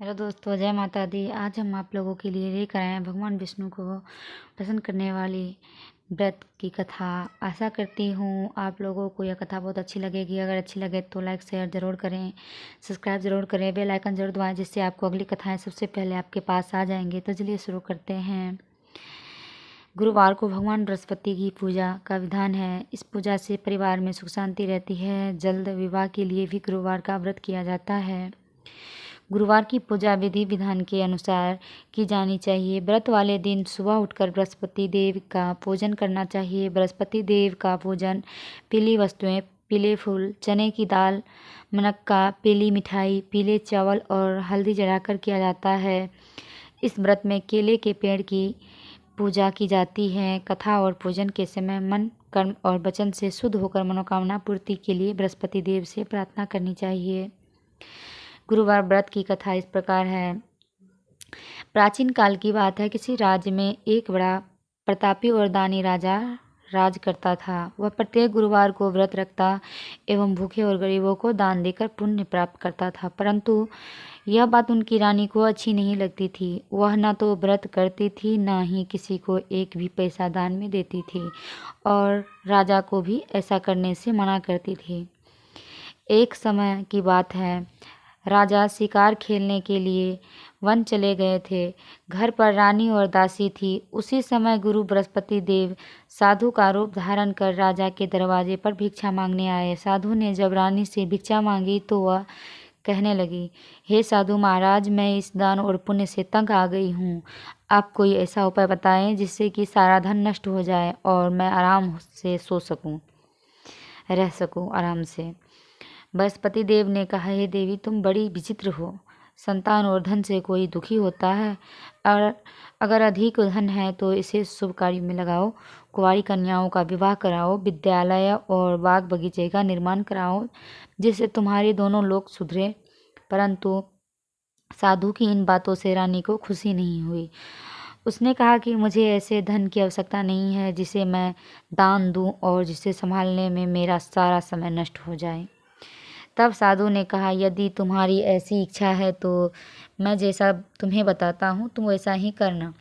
Hello दोस्तों, जय माता दी। आज हम आप लोगों के लिए लेकर आए हैं भगवान विष्णु को प्रसन्न करने वाली व्रत की कथा। आशा करती हूँ आप लोगों को यह कथा बहुत अच्छी लगेगी। अगर अच्छी लगे तो लाइक शेयर ज़रूर करें, सब्सक्राइब ज़रूर करें, बेल आइकन ज़रूर दबाएं, जिससे आपको अगली कथाएं सबसे पहले आपके पास आ जाएंगे। तो चलिए शुरू करते हैं। गुरुवार को भगवान बृहस्पति की पूजा का विधान है। इस पूजा से परिवार में सुख शांति रहती है। जल्द विवाह के लिए भी गुरुवार का व्रत किया जाता है। गुरुवार की पूजा विधि विधान के अनुसार की जानी चाहिए। व्रत वाले दिन सुबह उठकर बृहस्पति देव का पूजन करना चाहिए। बृहस्पति देव का पूजन पीली वस्तुएं, पीले फूल, चने की दाल, मनक्का, पीली मिठाई, पीले चावल और हल्दी चढ़ाकर किया जाता है। इस व्रत में केले के पेड़ की पूजा की जाती है। कथा और पूजन के समय मन, कर्म और वचन से शुद्ध होकर मनोकामना पूर्ति के लिए बृहस्पति देव से प्रार्थना करनी चाहिए। गुरुवार व्रत की कथा इस प्रकार है। प्राचीन काल की बात है। किसी राज्य में एक बड़ा प्रतापी और दानी राजा राज करता था। वह प्रत्येक गुरुवार को व्रत रखता एवं भूखे और गरीबों को दान देकर पुण्य प्राप्त करता था। परंतु यह बात उनकी रानी को अच्छी नहीं लगती थी। वह न तो व्रत करती थी, न ही किसी को एक भी पैसा दान में देती थी और राजा को भी ऐसा करने से मना करती थी। एक समय की बात है, राजा शिकार खेलने के लिए वन चले गए थे। घर पर रानी और दासी थी। उसी समय गुरु बृहस्पति देव साधु का रूप धारण कर राजा के दरवाजे पर भिक्षा मांगने आए। साधु ने जब रानी से भिक्षा मांगी तो वह कहने लगी, हे साधु महाराज, मैं इस दान और पुण्य से तंग आ गई हूँ। आप कोई ऐसा उपाय बताएं जिससे कि सारा धन नष्ट हो जाए और मैं आराम से सो सकूं, रह सकूं आराम से। बृहस्पति देव ने कहा, हे देवी, तुम बड़ी विचित्र हो। संतान और धन से कोई दुखी होता है? और अगर अधिक धन है तो इसे शुभ कार्य में लगाओ। कुंवारी कन्याओं का विवाह कराओ, विद्यालय और बाग बगीचे का निर्माण कराओ, जिससे तुम्हारे दोनों लोग सुधरे। परंतु साधु की इन बातों से रानी को खुशी नहीं हुई। उसने कहा कि मुझे ऐसे धन की आवश्यकता नहीं है जिसे मैं दान दूं और जिसे संभालने में मेरा सारा समय नष्ट हो जाए। तब साधु ने कहा, यदि तुम्हारी ऐसी इच्छा है तो मैं जैसा तुम्हें बताता हूँ तुम वैसा ही करना।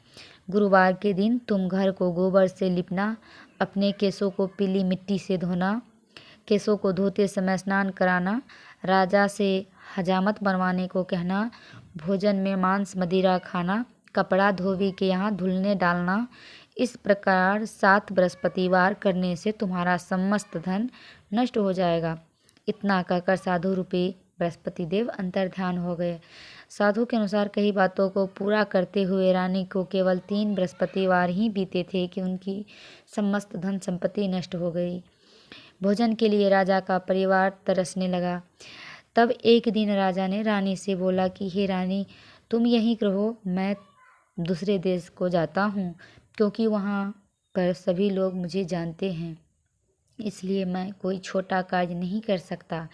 गुरुवार के दिन तुम घर को गोबर से लिपना, अपने केसों को पीली मिट्टी से धोना, केसों को धोते समय स्नान कराना, राजा से हजामत बनवाने को कहना, भोजन में मांस मदिरा खाना, कपड़ा धोबी के यहाँ धुलने डालना। इस प्रकार 7 बृहस्पतिवार करने से तुम्हारा समस्त धन नष्ट हो जाएगा। इतना कहकर साधु रूपी बृहस्पति देव अंतर्ध्यान हो गए। साधु के अनुसार कई बातों को पूरा करते हुए रानी को केवल 3 बृहस्पतिवार ही बीते थे कि उनकी समस्त धन संपत्ति नष्ट हो गई। भोजन के लिए राजा का परिवार तरसने लगा। तब एक दिन राजा ने रानी से बोला कि हे रानी, तुम यहीं रहो, मैं दूसरे देश को जाता हूँ, क्योंकि वहाँ पर सभी लोग मुझे जानते हैं, इसलिए मैं कोई छोटा कार्य नहीं कर सकता।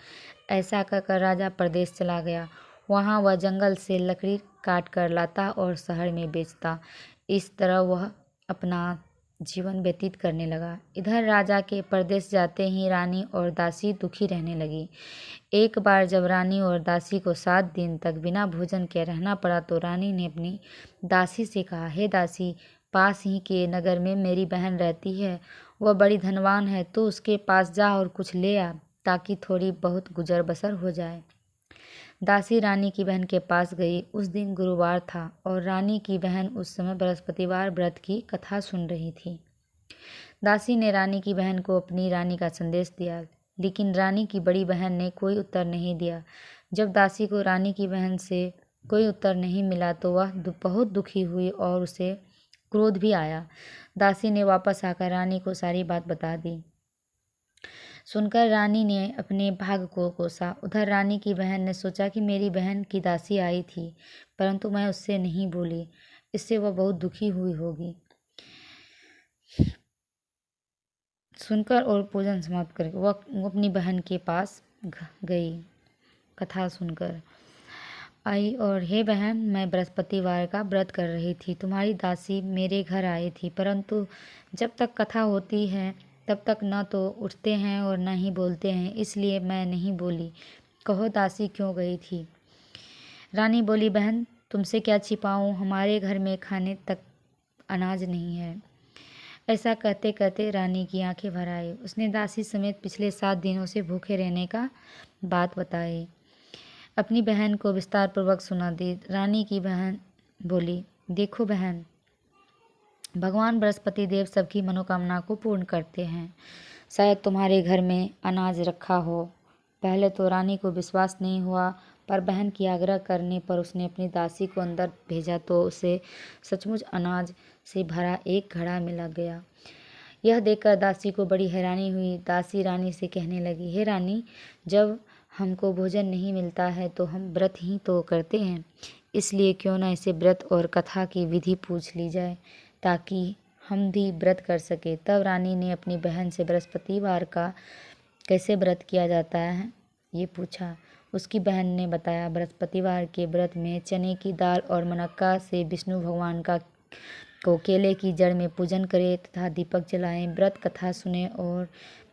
ऐसा कहकर राजा प्रदेश चला गया। वहाँ वह जंगल से लकड़ी काट कर लाता और शहर में बेचता। इस तरह वह अपना जीवन व्यतीत करने लगा। इधर राजा के परदेश जाते ही रानी और दासी दुखी रहने लगी। एक बार जब रानी और दासी को 7 दिन तक बिना भोजन के रहना पड़ा तो रानी ने अपनी दासी से कहा, हे दासी, पास ही के नगर में मेरी बहन रहती है। वह बड़ी धनवान है, तो उसके पास जा और कुछ ले आ, ताकि थोड़ी बहुत गुजर बसर हो जाए। दासी रानी की बहन के पास गई। उस दिन गुरुवार था और रानी की बहन उस समय बृहस्पतिवार व्रत की कथा सुन रही थी। दासी ने रानी की बहन को अपनी रानी का संदेश दिया, लेकिन रानी की बड़ी बहन ने कोई उत्तर नहीं दिया। जब दासी को रानी की बहन से कोई उत्तर नहीं मिला तो वह बहुत दुखी हुई और उसे क्रोध भी आया। दासी ने वापस आकर रानी को सारी बात बता दी। सुनकर रानी ने अपने भाग को कोसा। उधर रानी की बहन ने सोचा कि मेरी बहन की दासी आई थी, परंतु मैं उससे नहीं बोली, इससे वह बहुत दुखी हुई होगी। सुनकर और पूजन समाप्त करके वह अपनी बहन के पास गई। कथा सुनकर आई और हे बहन, मैं बृहस्पतिवार का व्रत कर रही थी। तुम्हारी दासी मेरे घर आई थी, परंतु जब तक कथा होती है तब तक न तो उठते हैं और न ही बोलते हैं, इसलिए मैं नहीं बोली। कहो दासी क्यों गई थी? रानी बोली, बहन तुमसे क्या छिपाऊं, हमारे घर में खाने तक अनाज नहीं है। ऐसा कहते कहते रानी की आंखें भर आई। उसने दासी समेत पिछले 7 दिनों से भूखे रहने का बात बताई, अपनी बहन को विस्तार पूर्वक सुना दी। रानी की बहन बोली, देखो बहन, भगवान बृहस्पति देव सबकी मनोकामना को पूर्ण करते हैं। शायद तुम्हारे घर में अनाज रखा हो। पहले तो रानी को विश्वास नहीं हुआ, पर बहन की आग्रह करने पर उसने अपनी दासी को अंदर भेजा तो उसे सचमुच अनाज से भरा एक घड़ा मिला गया। यह देखकर दासी को बड़ी हैरानी हुई। दासी रानी से कहने लगी, हे रानी, जब हमको भोजन नहीं मिलता है तो हम व्रत ही तो करते हैं, इसलिए क्यों न इसे व्रत और कथा की विधि पूछ ली जाए, ताकि हम भी व्रत कर सके। तब रानी ने अपनी बहन से बृहस्पतिवार का कैसे व्रत किया जाता है ये पूछा। उसकी बहन ने बताया, बृहस्पतिवार के व्रत में चने की दाल और मुनक्का से विष्णु भगवान को केले की जड़ में पूजन करें तथा दीपक जलाएं, व्रत कथा सुने और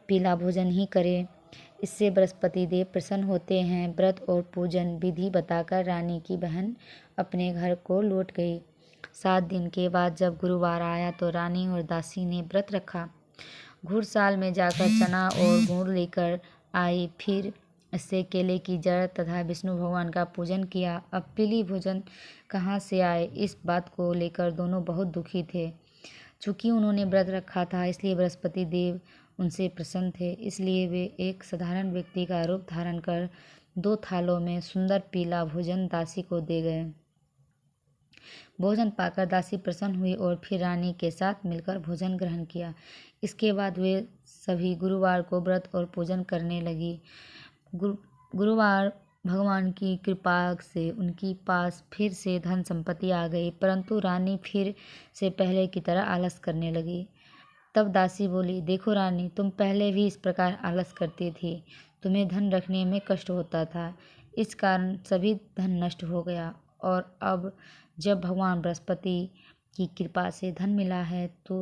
पीला भोजन ही करें। इससे बृहस्पति देव प्रसन्न होते हैं। व्रत और पूजन विधि बताकर रानी की बहन अपने घर को लौट गई। 7 दिन के बाद जब गुरुवार आया तो रानी और दासी ने व्रत रखा। घुड़साल में जाकर चना और गुड़ लेकर आई, फिर इससे केले की जड़ तथा विष्णु भगवान का पूजन किया। अब पीली भोजन कहाँ से आए, इस बात को लेकर दोनों बहुत दुखी थे। चूँकि उन्होंने व्रत रखा था इसलिए बृहस्पति देव उनसे प्रसन्न थे, इसलिए वे एक साधारण व्यक्ति का रूप धारण कर 2 थालों में सुंदर पीला भोजन दासी को दे गए। भोजन पाकर दासी प्रसन्न हुई और फिर रानी के साथ मिलकर भोजन ग्रहण किया। इसके बाद वे सभी गुरुवार को व्रत और पूजन करने लगी। गुरुवार भगवान की कृपा से उनके पास फिर से धन संपत्ति आ गई, परंतु रानी फिर से पहले की तरह आलस करने लगी। तब दासी बोली, देखो रानी, तुम पहले भी इस प्रकार आलस करती थी, तुम्हें धन रखने में कष्ट होता था, इस कारण सभी धन नष्ट हो गया, और अब जब भगवान बृहस्पति की कृपा से धन मिला है तो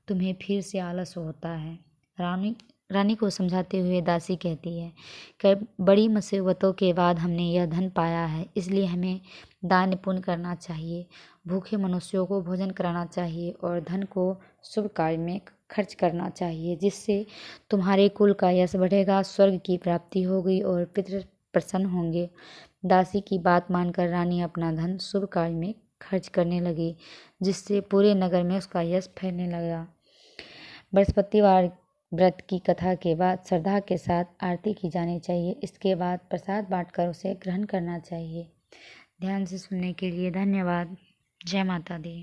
तुम्हें फिर से आलस होता है। रानी को समझाते हुए दासी कहती है कि बड़ी मुसीबतों के बाद हमने यह धन पाया है, इसलिए हमें दान पुण्य करना चाहिए, भूखे मनुष्यों को भोजन कराना चाहिए और धन को शुभ कार्य में खर्च करना चाहिए, जिससे तुम्हारे कुल का यश बढ़ेगा, स्वर्ग की प्राप्ति होगी और पितृ प्रसन्न होंगे। दासी की बात मानकर रानी अपना धन शुभ कार्य में खर्च करने लगी, जिससे पूरे नगर में उसका यश फैलने लगा। बृहस्पतिवार व्रत की कथा के बाद श्रद्धा के साथ आरती की जानी चाहिए। इसके बाद प्रसाद बांटकर उसे ग्रहण करना चाहिए। ध्यान से सुनने के लिए धन्यवाद। जय माता दी।